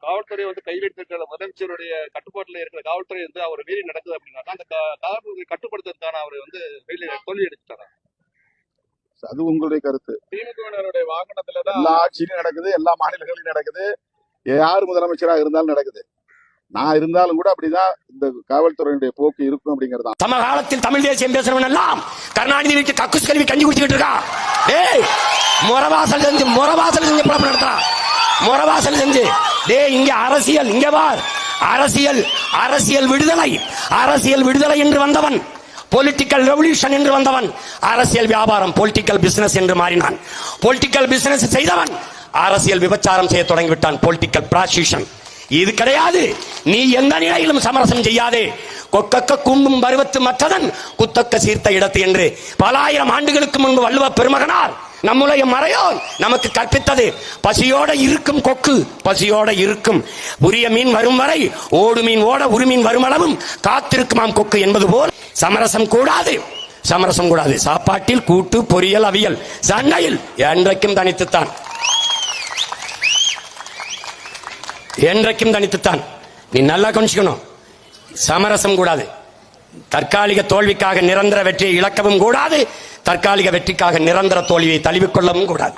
காவல்துறை வந்து கைவிட்டிருக்கிற முதலமைச்சருடைய கட்டுப்பாட்டுல இருக்கிற காவல்துறை வந்து அவர் மீறி நடக்குது அப்படின்னா அந்த காவல்துறை கட்டுப்படுத்துறதுக்கான அவர் வந்து தோல்வி அடிச்சுட்டாங்க. அது உங்களுடைய கருத்து. திமுகவினருடைய வாகனத்துலதான் எல்லா ஆட்சியிலும் நடக்குது, எல்லா மாநிலங்களிலும் நடக்குது, யார் முதலமைச்சராக இருந்தாலும் நடக்குது. நான் இருந்தாலும் கூட அப்படிதான் இந்த காவல்துறையினுடைய போக்கு இருக்கும் அப்படிங்கறதான். சமகாலத்தில் தமிழ் தேசியம் பேசுறவன் எல்லாம் கருணாநிதி வீட்டு கக்குஸ் கல்வி கஞ்சி குடிச்சுக்கிட்டு இருக்கான். ஏய் முறவாசல் செஞ்சு பழம் நடத்துறான். முறவாசல் செஞ்சு டேய் இங்க அரசியல், இங்க பார் அரசியல் விடுதலை என்று வந்தவன், பொலிட்டிக்கல் ரெவல்யூஷன் என்று வந்தவன், அரசியல் வியாபாரம் பொலிட்டிக்கல் பிசினஸ் என்று மாறினான். பொலிட்டிக்கல் பிசினஸ் செய்தவன் அரசியல் விபச்சாரம் செய்ய தொடங்கிவிட்டான். பொலிட்டிக்கல் ப்ராசிக்யூஷன் இது கிடையாது. நீ எந்த நிலையிலும் சமரசம் செய்யாதே. கொக்கக்க கும்பும் பருவத்து மற்றதன் குத்தக்க சீர்த்த இடத்து என்று பல ஆயிரம் ஆண்டுகளுக்கு முன்பு வள்ளுவ பெருமகனார் நம்முடைய மறையோர் நமக்கு கற்பித்தது. பசியோட இருக்கும் கொக்கு, பசியோட இருக்கும். உரிய மீன் வரும் வரை ஓடு மீன் ஓட ஒரு மீன் வருமளவும் காத்திருக்குமாம் கொக்கு என்பது போல் சமரசம் கூடாது. சாப்பாட்டில் கூட்டு பொரியல் அவியல் சண்டையில் என்றைக்கும் தனித்துத்தான். நீ நல்லா கொஞ்சிக்கணும். சமரசம் கூடாது. தற்காலிக தோல்விக்காக நிரந்தர வெற்றியை இழக்கவும் கூடாது. தற்காலிக வெற்றிக்காக நிரந்தர தோல்வியை தழுவிக்கொள்ளவும் கூடாது.